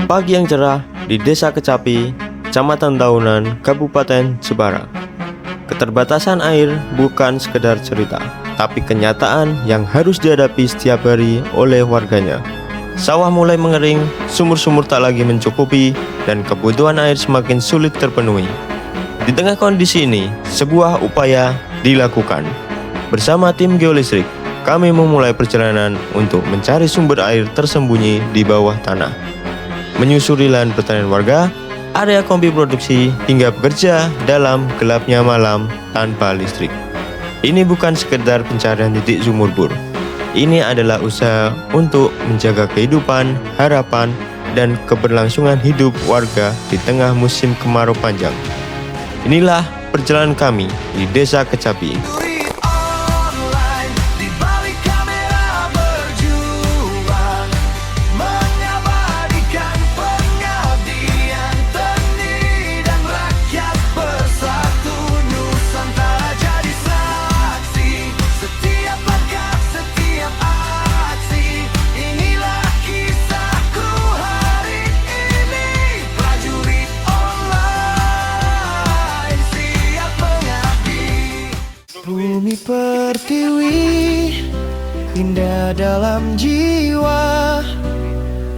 Pagi yang cerah di Desa Kecapi, Kecamatan Tahunan, Kabupaten Jepara. Keterbatasan air bukan sekedar cerita, tapi kenyataan yang harus dihadapi setiap hari oleh warganya. Sawah mulai mengering, sumur-sumur tak lagi mencukupi, dan kebutuhan air semakin sulit terpenuhi. Di tengah kondisi ini, sebuah upaya dilakukan. Bersama tim geolistrik, kami memulai perjalanan untuk mencari sumber air tersembunyi di bawah tanah. Menyusuri lahan pertanian warga, area kombi produksi, hingga bekerja dalam gelapnya malam tanpa listrik. Ini bukan sekedar pencarian titik sumur bor. Ini adalah usaha untuk menjaga kehidupan, harapan, dan keberlangsungan hidup warga di tengah musim kemarau panjang. Inilah perjalanan kami di Desa Kecapi. Bumi pertiwi, indah dalam jiwa,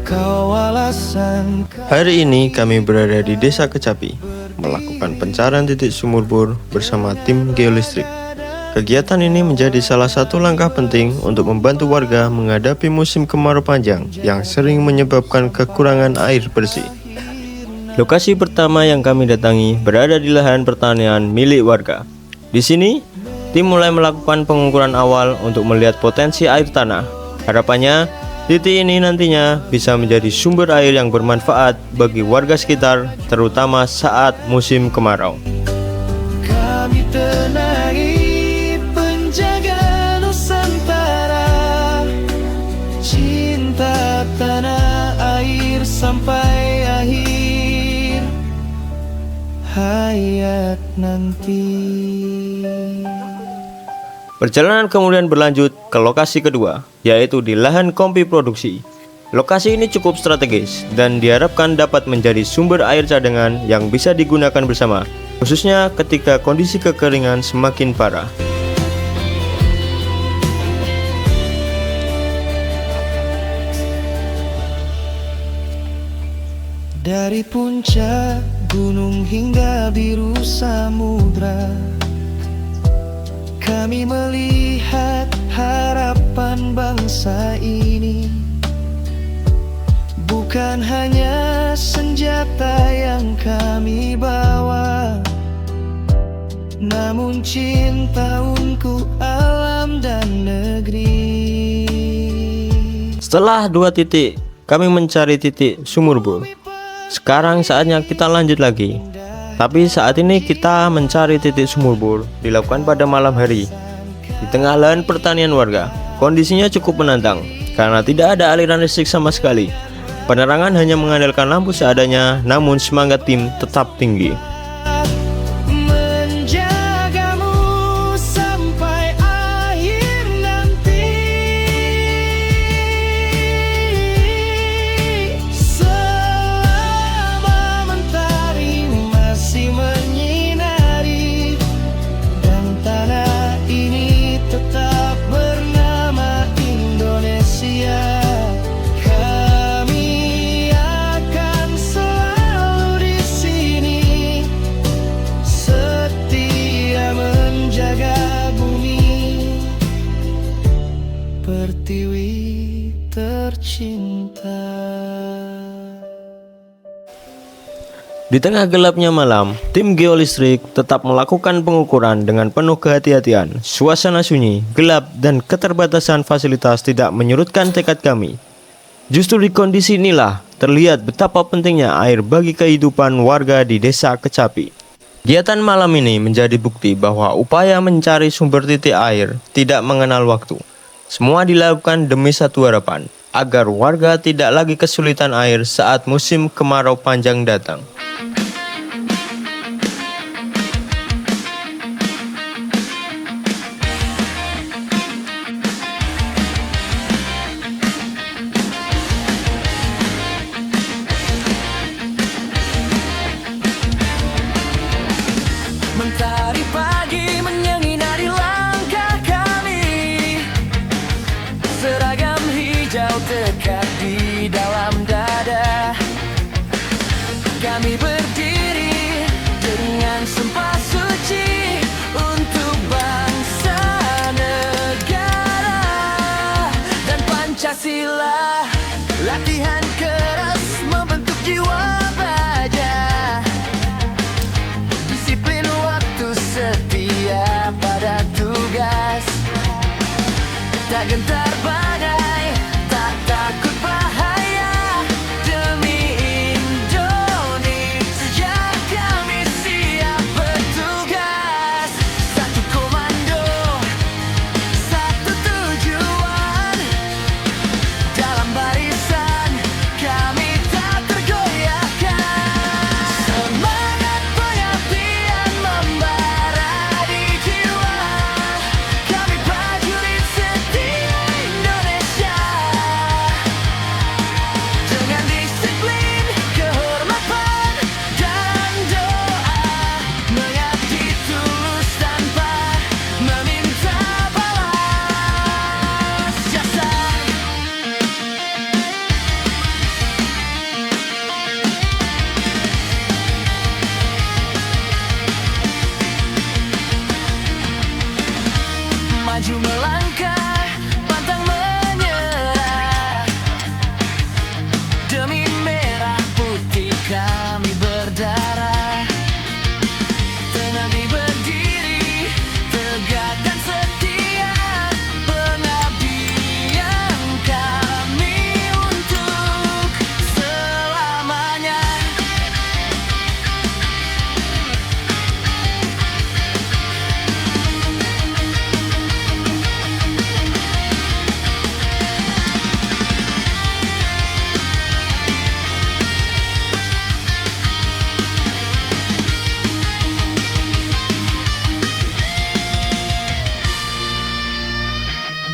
kau alasan. Hari ini kami berada di Desa Kecapi, melakukan pencarian titik sumur bor bersama tim geolistrik. Kegiatan ini menjadi salah satu langkah penting untuk membantu warga menghadapi musim kemarau panjang yang sering menyebabkan kekurangan air bersih. Lokasi pertama yang kami datangi berada di lahan pertanian milik warga. Di sini, tim mulai melakukan pengukuran awal untuk melihat potensi air tanah. Harapannya, titik ini nantinya bisa menjadi sumber air yang bermanfaat bagi warga sekitar, terutama saat musim kemarau. Kami tenangi penjaga Nusantara, cinta tanah air sampai akhir hayat nanti. Perjalanan kemudian berlanjut ke lokasi kedua, yaitu di lahan kombi produksi. Lokasi ini cukup strategis dan diharapkan dapat menjadi sumber air cadangan yang bisa digunakan bersama, khususnya ketika kondisi kekeringan semakin parah. Dari puncak gunung hingga biru samudra, kami melihat harapan bangsa ini. Bukan hanya senjata yang kami bawa, namun cinta untuk alam dan negeri. Setelah 2 titik, kami mencari titik sumur bor. Sekarang saatnya kita lanjut lagi. Tapi saat ini kita mencari titik sumur bor dilakukan pada malam hari di tengah lahan pertanian warga. Kondisinya cukup menantang karena tidak ada aliran listrik sama sekali. Penerangan hanya mengandalkan lampu seadanya, namun semangat tim tetap tinggi. Menjagamu sampai akhir nanti, selama mentari masih menyinari dan tanah ini tetap bernama Indonesia. Kami akan selalu di sini, setia menjaga bumi pertiwi tercinta. Di tengah gelapnya malam, tim geolistrik tetap melakukan pengukuran dengan penuh kehati-hatian. Suasana sunyi, gelap, dan keterbatasan fasilitas tidak menyurutkan tekad kami. Justru di kondisi inilah terlihat betapa pentingnya air bagi kehidupan warga di Desa Kecapi. Kegiatan malam ini menjadi bukti bahwa upaya mencari sumber titik air tidak mengenal waktu. Semua dilakukan demi satu harapan, agar warga tidak lagi kesulitan air saat musim kemarau panjang datang. melekat di dalam dada. Kami berdiri dengan sumpah suci untuk bangsa, negara, dan Pancasila. Latihan keras membentuk jiwa baja, disiplin waktu, setia pada tugas, tak gentar badai, tak takut bahaya. Demi Indonesia kami siap bertugas. Satu komando, satu tujuan, dalam barisan kami tak tergoyahkan. Semangat pengabdian membara di jiwa, kami prajurit setia Indonesia. Dengan disiplin, kehormatan, dan doa, mengabdi tulus tanpa meminta balas jasa. Maju melangkah, pantang menyerah, demi merah putih kami berdarah. Tenang berdiri, tegak dan setia, pengabdian kami untuk selamanya.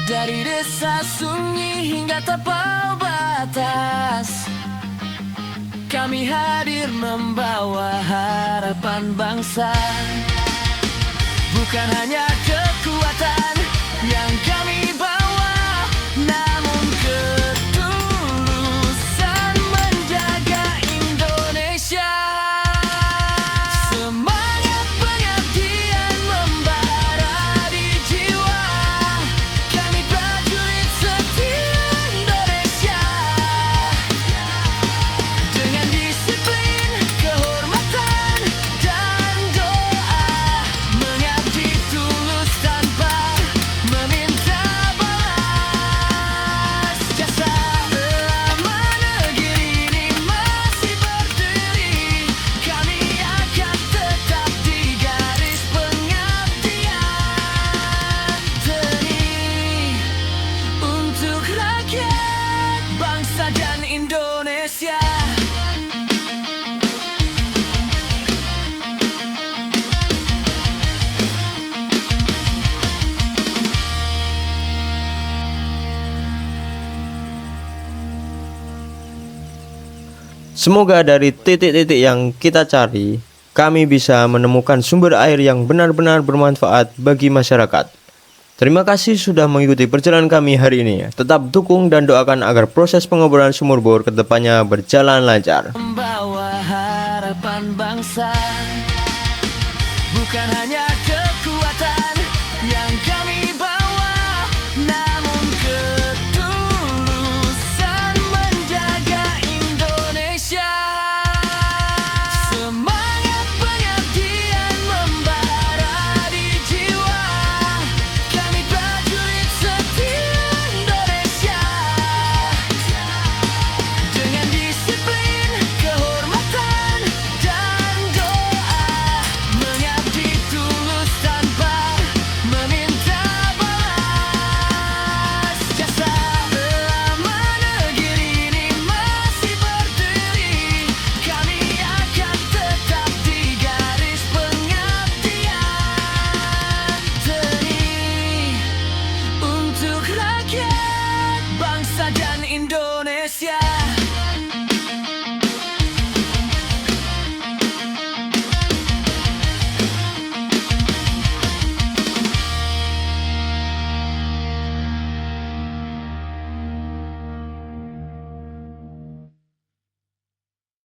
Dari desa sunyi hingga tapal batas, kami hadir membawa harapan bangsa. Bukan hanya kekuatan yang kami bawa, namun ketulusan menjaga Indonesia. Semangat pengabdian membara di jiwa, kami prajurit setia Indonesia. Dengan disiplin, kehormatan, dan doa, mengabdi tulus tanpa meminta balas jasa. Selama negeri ini masih berdiri, kami akan tetap di garis pengabdian. Demi untuk rakyat, bangsa, dan Indonesia. Semoga dari titik-titik yang kita cari, kami bisa menemukan sumber air yang benar-benar bermanfaat bagi masyarakat. Terima kasih sudah mengikuti perjalanan kami hari ini. Tetap dukung dan doakan agar proses pengeboran sumur bor kedepannya berjalan lancar. Membawa harapan bangsa, bukan hanya